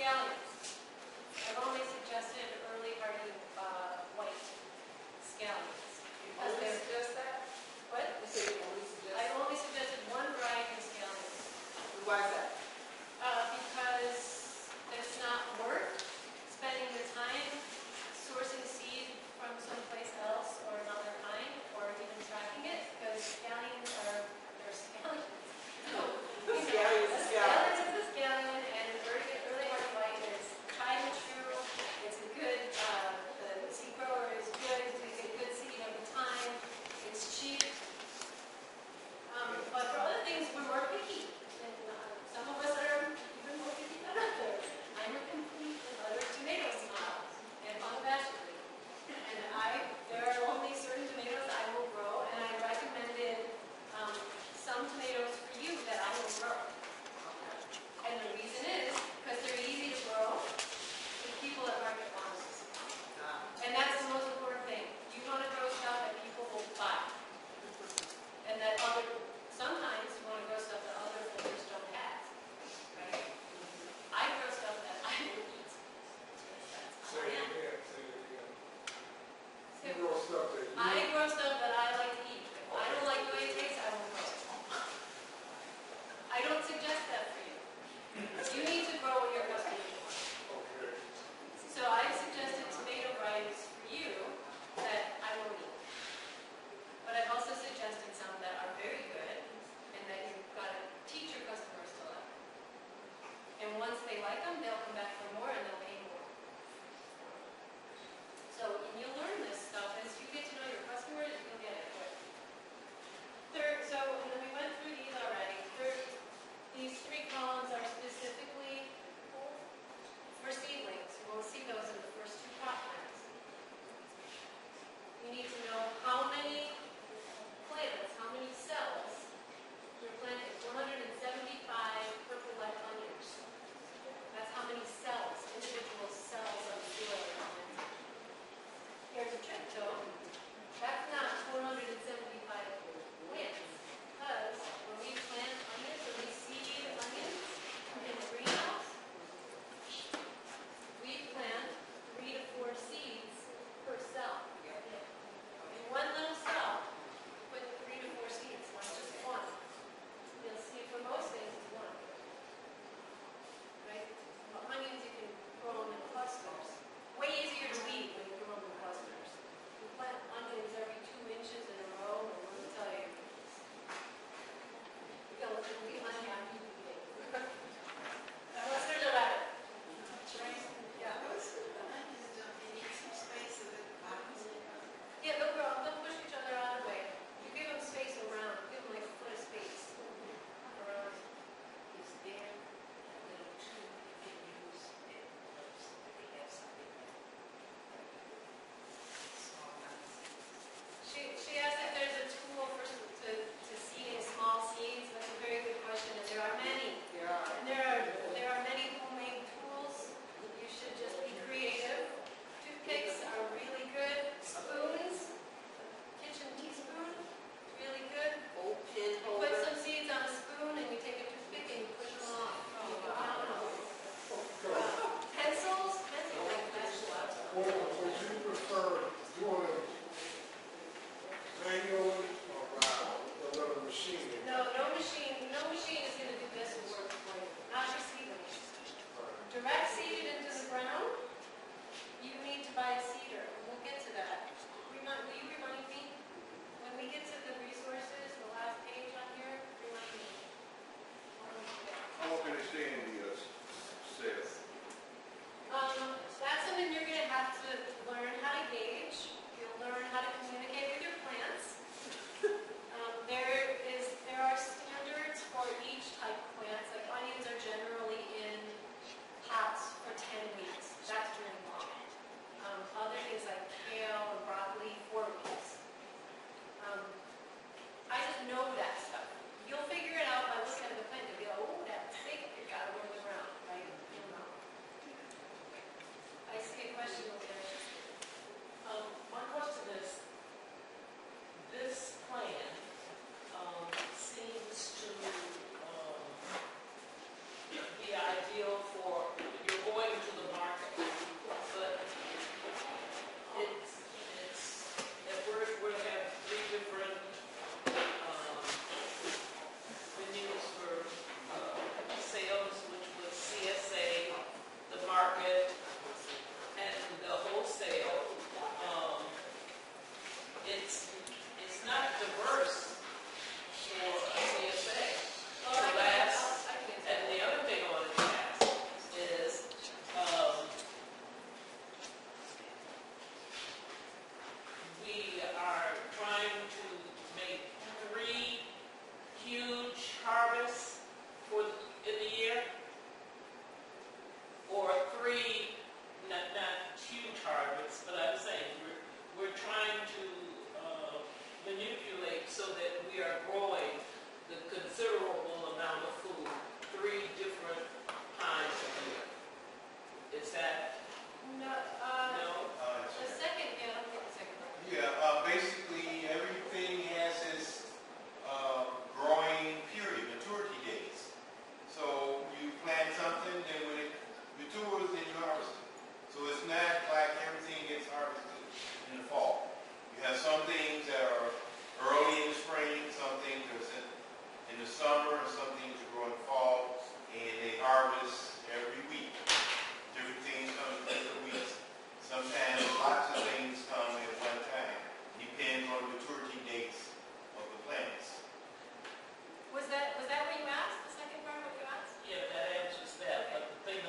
scallions. I've only suggested early hardy white scallions. Because Only suggest that? what? You say you only suggest? I only suggested one variety of scallions. Why is that? Because it's not worth spending the time sourcing seed from someplace else or another kind, or even tracking it, because scallions they're scallions. The scallion is a scallion. Scallion is a scallion, and early hardy white is tried and true. It's a good, the seed grower is good, you get a good seed every time. It's cheap. But for other things, we're more picky. And some of us are even more picky than others. I'm a complete and utter tomato snob, and unabashedly. And there are only certain tomatoes I will grow, and I recommended some tomatoes for you that I will grow. And the reason is because they're easy to grow with people at market farms. And that's the most important thing. You want to grow stuff that people will buy. And that sometimes you want to grow stuff that other farmers don't have. Right? I grow stuff that I will eat. That's how I am. You grow stuff that you I grow stuff that I like to eat. If I don't like the way it tastes, I won't grow it. I don't suggest that for you. You need to grow what your customers want. okay. So I suggested tomato varieties for you that I will eat. But I've also suggested some that are very good and that you've got to teach your customers to like. And once they like them, they'll come back for more and they'll pay more. So, and you'll learn this stuff as you get to know your customers, you'll get it quick. And then we went through these already. These 3 columns are specifically for seedlings. We'll see those in the first 2 pot plants. You need to know how many plants, how many cells you're planting. 175 purple red onions. That's how many cells, individual cells of soil you're planting. Here's a trick though. That's not 475 plants. Because when we plant onions, when we seed onions in the greenhouse, we plant 3 to 4 seeds per cell. In one little cell, you put 3 to 4 seeds, not just one. You'll see for most things it's one. Right? But onions, you can grow them in clusters. Way easier to weed when you grow them in clusters. You plant onions every 2 inches in a row, and let me tell you, you'll be unhappy eating. Unless there's a rabbit. Right? Yeah. Yeah, they'll grow. They'll push each other out of the way. You give them space around. Give them like a foot of space around. Is there a little tool you can use that works that they have something like small amounts? She asked if there's a tool to seeding small seeds. That's a very good question, and there are many. There are. And there are many homemade tools. You should just be creative. Toothpicks are really good. Spoons, kitchen teaspoon, really good. Old pin You put holder. some seeds on a spoon and you take a toothpick and you push them off. Pencils like that. Would you prefer doing it manually or by another machine? No machine is going to do this work for you. Not your seedling. Direct seeded into the ground, you need to buy a seeder. We'll get to that. Will you remind me? When we get to the resources, the last page on here, remind me. How can I stay in the sales? That's something you're going to have to learn how to gauge. You'll learn how to communicate with your plants. There are standards for each type of plants. Like onions are generally in pots for 10 weeks. three, not huge harvests, but I'm saying we're trying to manipulate so that we are growing the considerable amount of food, 3 different times a year. Is that, No, no? the second, yeah, I don't get the second part. Yeah, basically, everything has its growing period, maturity dates. So you plant something, then when it matures, then you harvest it. So it's not like everything gets harvested in the fall. You have some things that are early in the spring, some things that are in the summer, and some things that grow in the fall, and they harvest every week. Different things come in different weeks. Sometimes lots of things come at one time. Depends on the maturity dates of the plants. Was that what you asked, the second part, what you asked? Yeah, that answers that, but the thing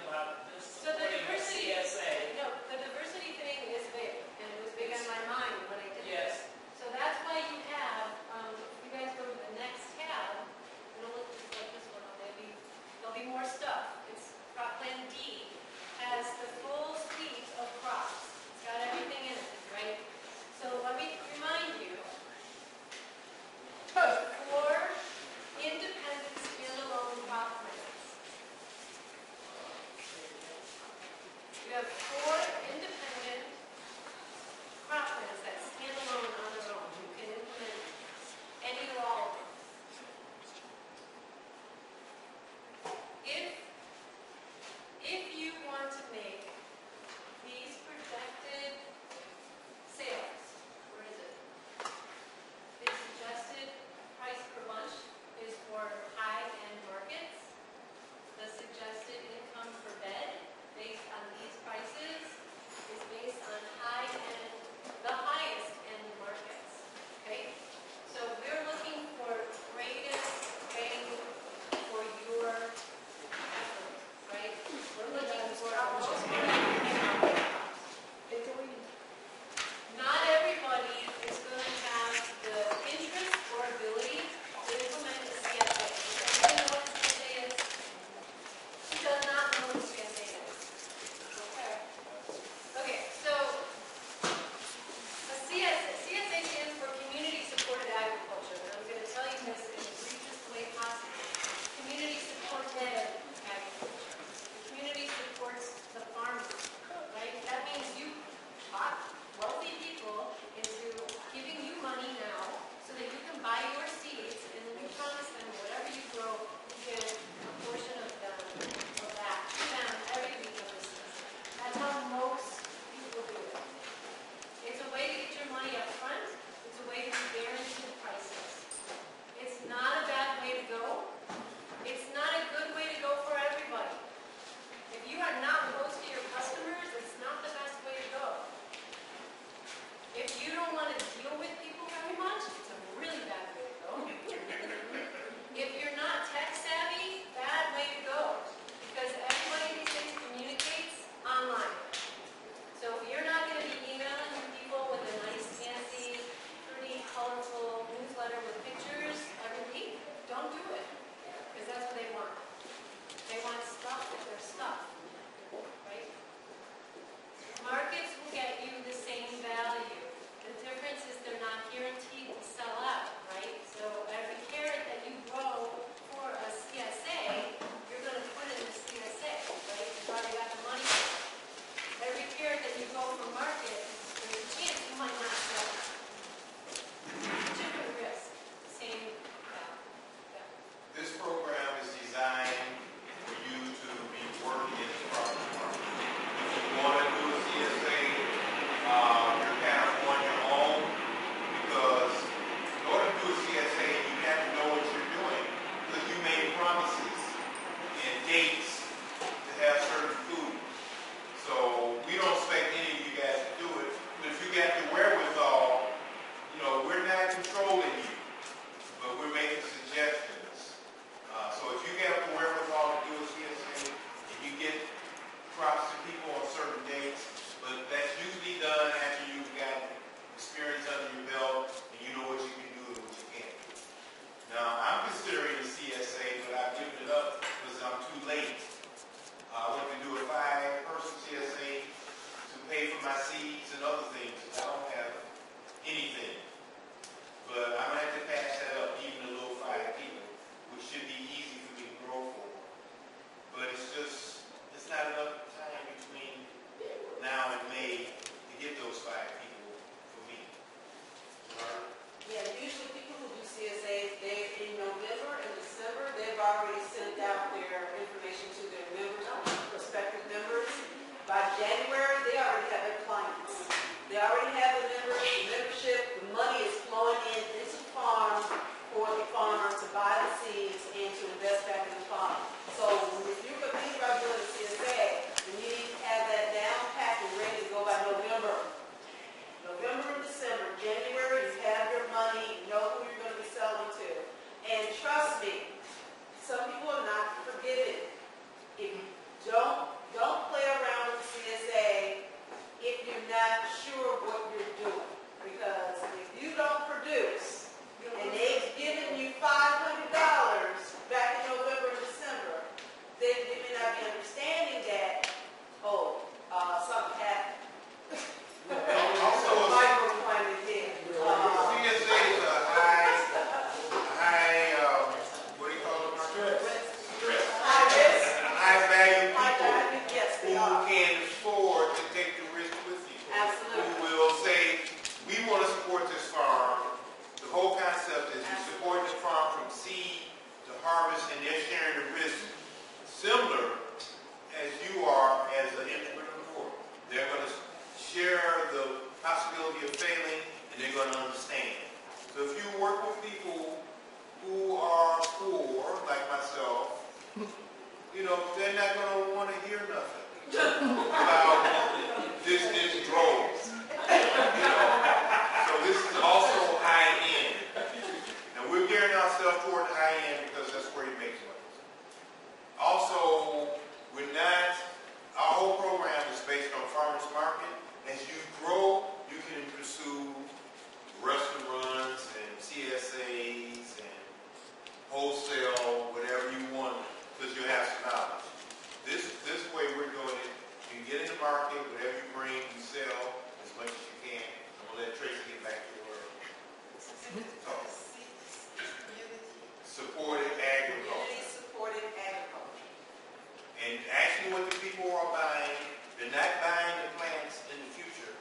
people are buying, they're not buying the plants in the future.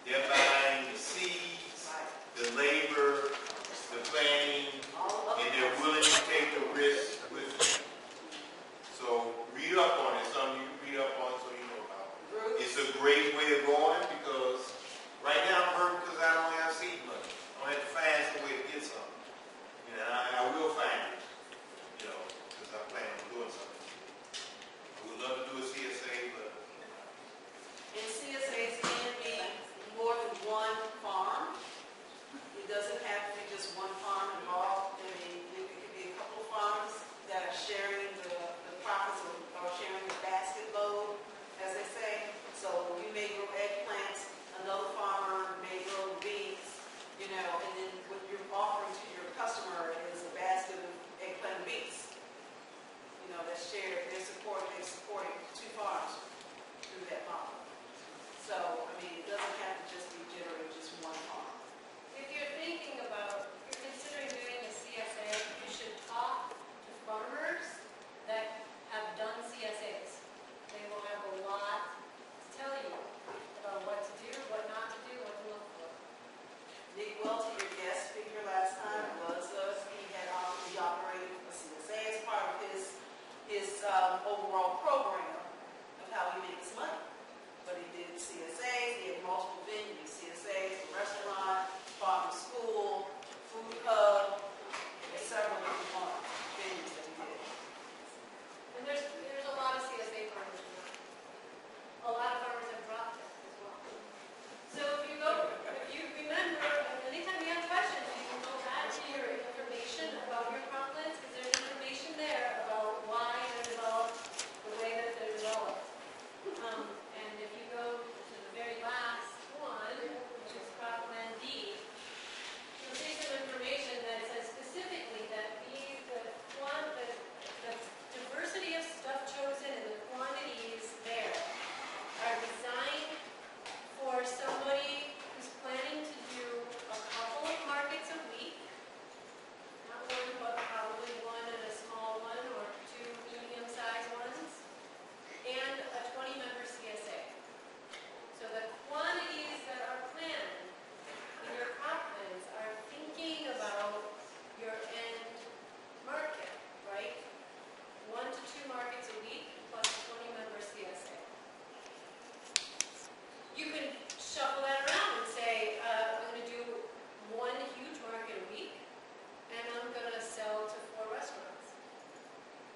They're buying the seeds, the labor, the planning, and they're willing to take the risk with it. So read up on it, something you can read up on so you know about it. It's a great way of going because right now I'm hurting because I don't have seed money. I have to find some way to get something. You know, I will find it, you know, because I plan on doing something. I would love to do a CSA, but And CSAs can be more than one farm. It doesn't have to be just one farm involved. I mean, it could be a couple of farms that are sharing the profits or sharing the basket load, as they say. So you may grow eggplants, another farmer may grow beets, you know, and then what you're offering to your customer is a basket of eggplant and beets. You know, that's shared, they're supporting two farms through that model. So, I mean, it doesn't have to just be generally just one farm. If you're thinking about, if you're considering doing a CSA, you should talk to farmers that have done CSAs. They will have a lot to tell you about what to do, what not to do, what to look for. Nick Welty, your guest speaker last time, was he operated a CSA as part of his overall program of how he makes money. But he did CSAs, he had multiple venues, CSAs, restaurant, farm to school, food hub, several different venues that he did. And there's a lot of CSA farmers now. A lot of farmers have dropped it as well. So if you remember, anytime you have questions, you can go back to your information about your croplands, because there's information there about why they're developed the way that they're developed. And if you go to the very last one, which is cropland D, you'll see some information that says specifically that the diversity of stuff chosen and the quantities there are designed for somebody who's planning to do a couple of markets a week, not one, but probably one and a small one or two medium-sized ones, and a 20-member CSA. So the quantities that are planned in your croplands are thinking about your end market, right? 1 to 2 markets a week plus a 20-member CSA. You can shuffle that around and say, I'm going to do one huge market a week, and I'm going to sell to 4 restaurants,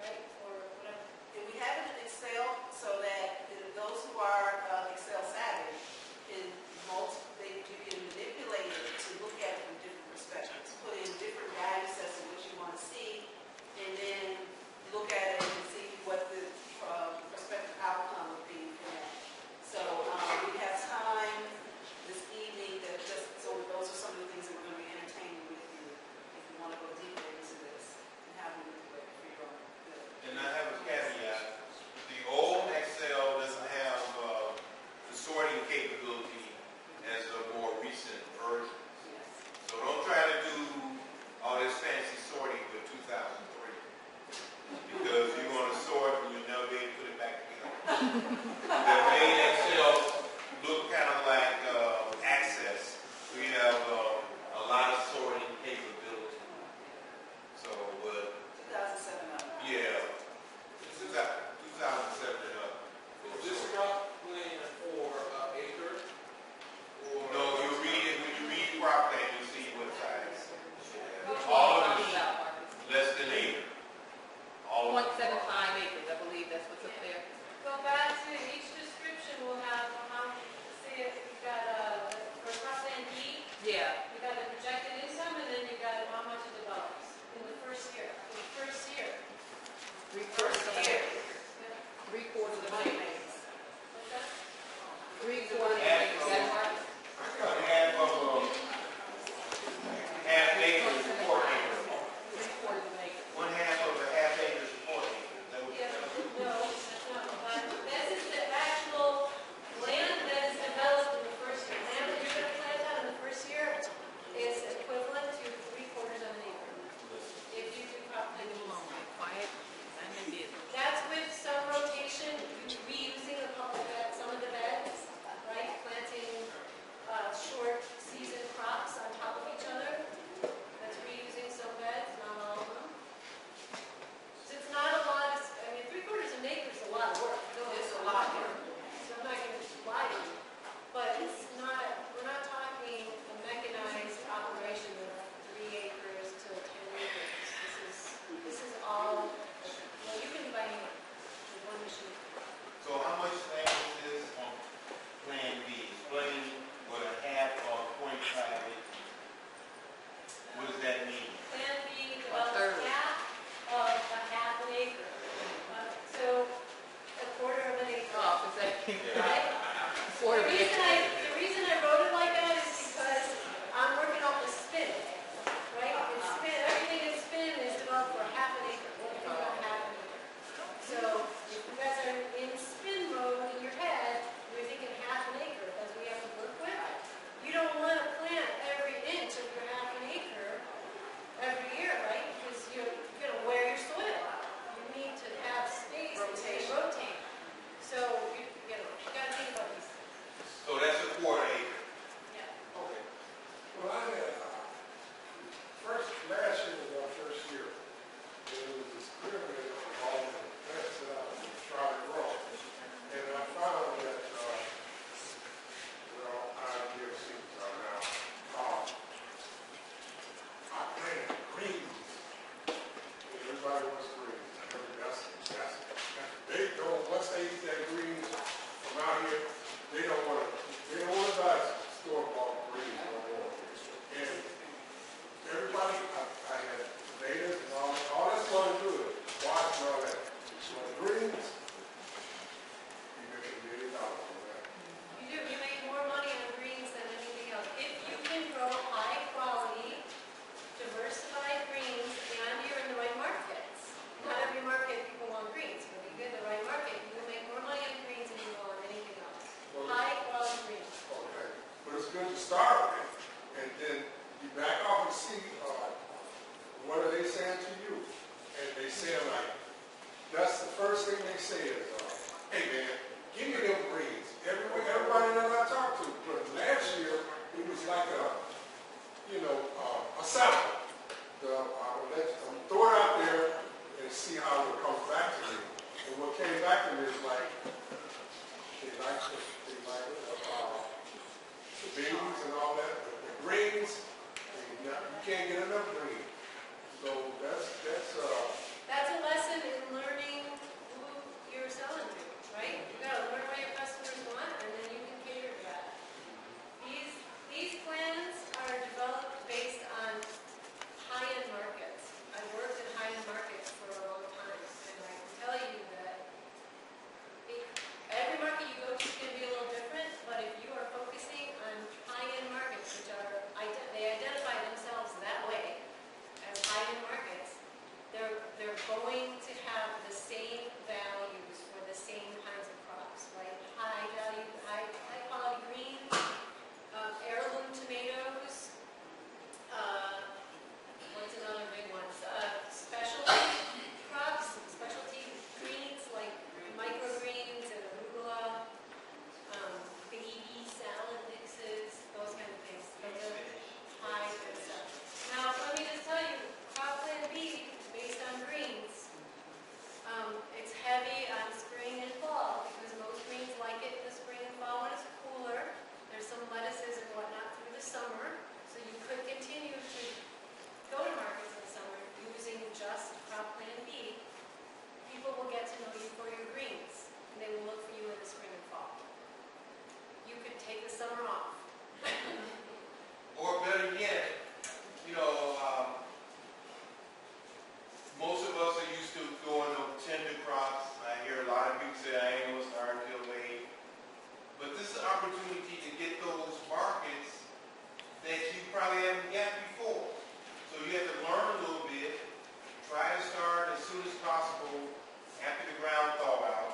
right? Or whatever. And we have it in Excel so that those who are Excel savvy, you can manipulate it to look at it from different perspectives, put in different value sets of what you want to see, and then look at it and see what the prospective outcome would be for that. So we have time this evening so those are some of the things that we're going to be entertaining with you if you want to go deeper into this and have them for your own good. and I have a caveat. The old Excel doesn't have the sorting capability as a more recent version. Yes. So don't try to do all this fancy sorting with 2003. Because you're going to sort and you'll never be able to put it back together. They made Excel look kind of like Access. We have a lot of sorting capability. So, but 2007 up. yeah, 2007 and up. Is this cropland for acre? Or No, you read it, when you read cropland, you see what size. Which All one are of you it talking about, Marcus? less than acre. All of it. 0.75 acres, I believe that's what's up there. Go back to each description saying like, that's the first thing they say is, hey man, give me them greens. Everybody that I talked to, but last year, it was like a sample. I'm throw it out there and see how it comes back to me. And what came back to me is like, they like the beans and all that, but the greens, you can't get enough greens. So That's a lesson in learning who you're selling to, right? You gotta learn what your customers want, and then you can cater to that. These plans are developed based on high-end markets. I've worked in high-end markets for a long time, and I can tell you that every market you go to is going to be a little different, but if you are focusing on high-end markets, which are, they identify themselves that way as high-end markets, they're going to have the same values for the same kinds of crops, right? High value, high quality greens, heirloom tomatoes, what's another big one? Specialty crops, specialty greens like microgreens and arugula, baby salad mixes, those kind of things. Those are high good stuff. Now, let me just tell you, crop plan B, based on greens, it's heavy on spring and fall because most greens like it in the spring and fall when it's cooler. There's some lettuces and whatnot through the summer, so you could continue to go to markets in the summer using just crop plan B. People will get to know you for your greens, and they will look for you in the spring and fall. You could take the summer off. Or better yet, most of us are used to going to tender crops. I hear a lot of people say, I ain't gonna start until late. But this is an opportunity to get those markets that you probably haven't got before. So you have to learn a little bit, try to start as soon as possible after the ground thaw out,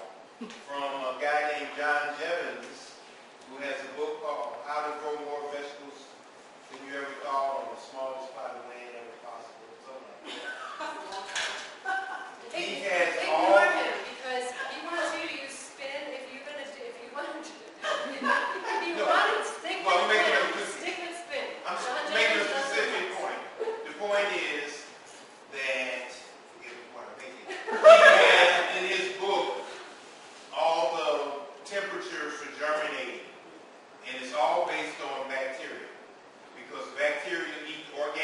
from a guy named John Jevons, who has a book called How to Grow More Vegetables Than You Ever Thought on the Smallest Plot of Land Ever Possible, something like that. He has all. Ignore him because he wants you to use spin if you want to, if you want to stick Well, I'm with making spin, stick with spin. I'm John making a Jevons doesn't specific want point. The point is that, forget what I'm making. He has in his book all the temperatures for germinating, and it's all based on bacteria, because bacteria eat organic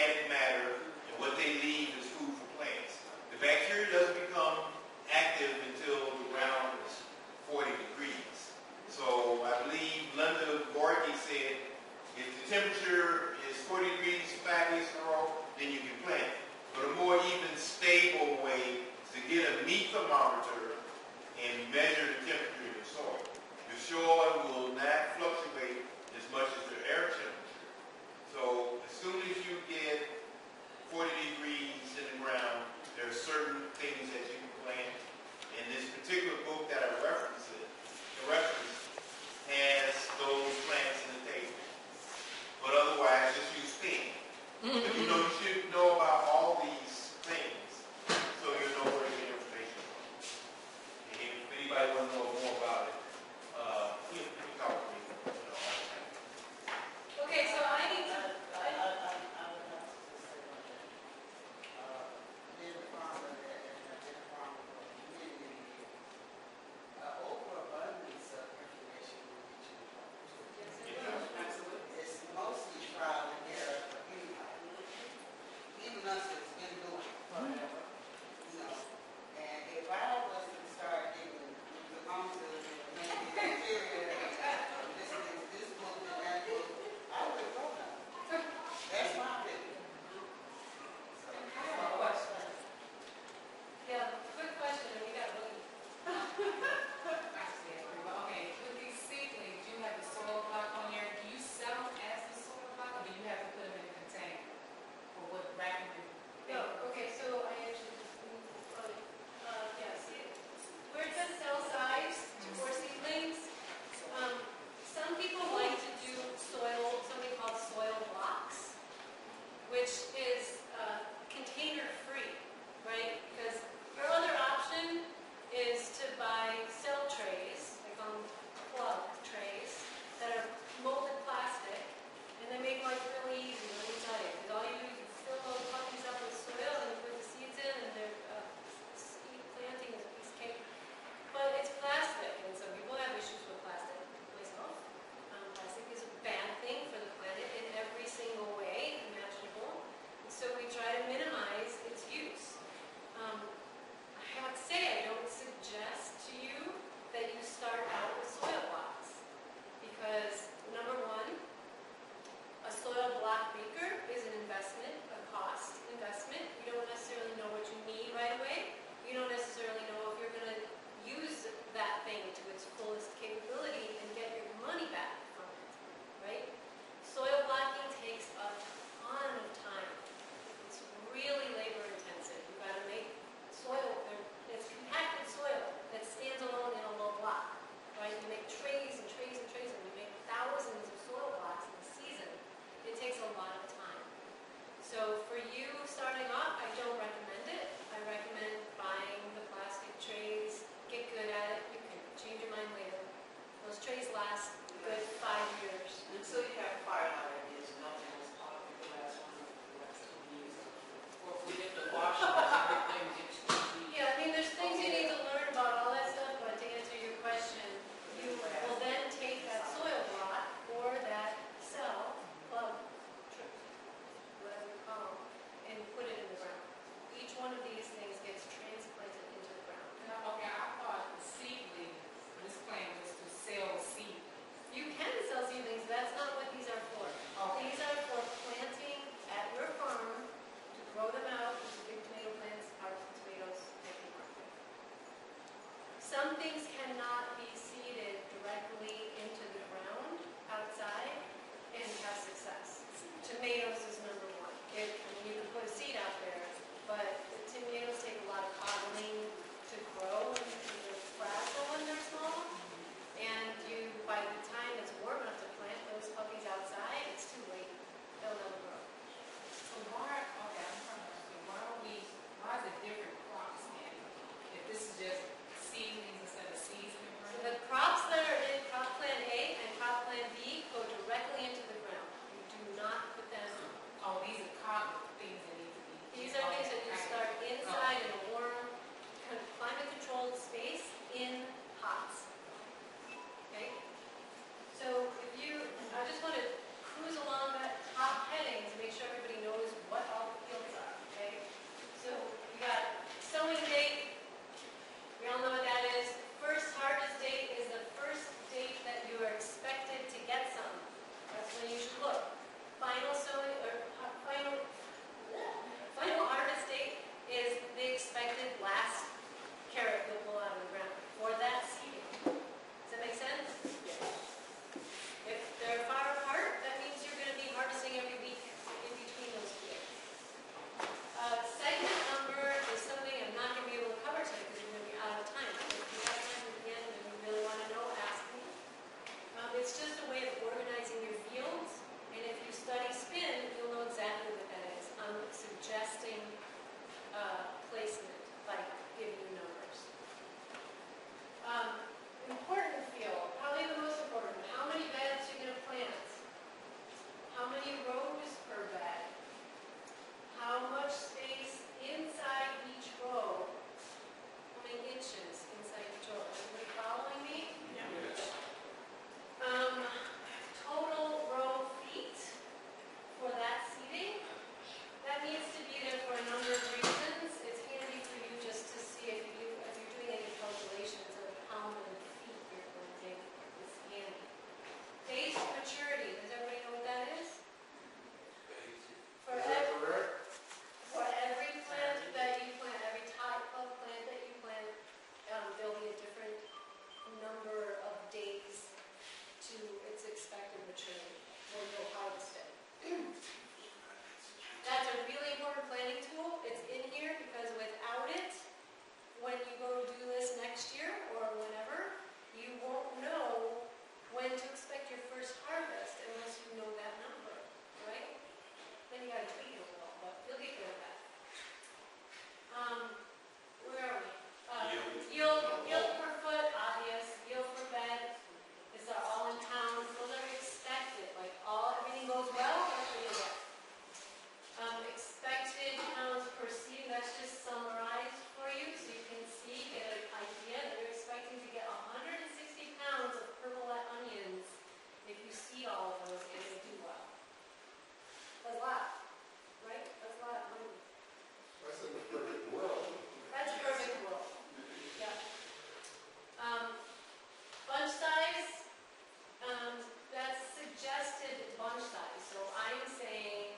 that's suggested bunch size, so I'm saying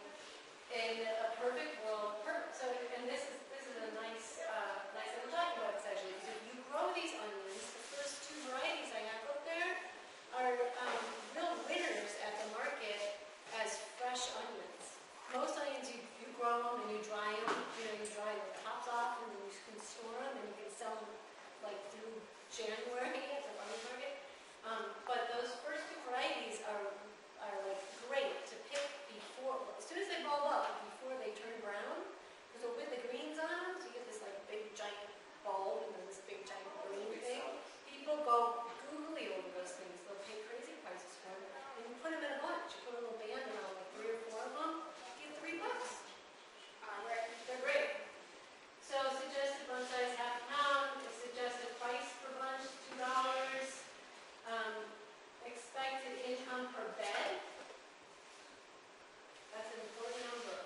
in a perfect world, and this is a nice little talking about this actually, because if you grow these onions, the first two varieties I have up there are real winners at the market as fresh onions. Most onions, you grow them and you dry them, you dry the tops off and then you can store them and you can sell them like through January at the farmer's market. But those first two varieties are like great to pick before, as soon as they bulb up, before they turn brown. So with the greens on them, so you get this like big giant bulb and then this big giant green thing. People go googly over those things. They'll pay crazy prices for them. And you put them in a bunch. You put a little band around like 3 or 4 of them. You get $3. They're great. So suggested bunch size half a pound. Suggested price per bunch $2. Expected income per bed. That's an important number.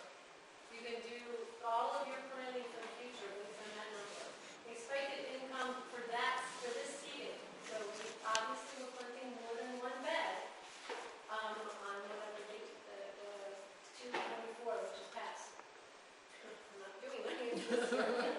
You can do all of your planning for the future based on that number. Expected income for this seating. So obviously we're planting more than one bed on whatever date, the 224, which is passed. I'm not doing any of this.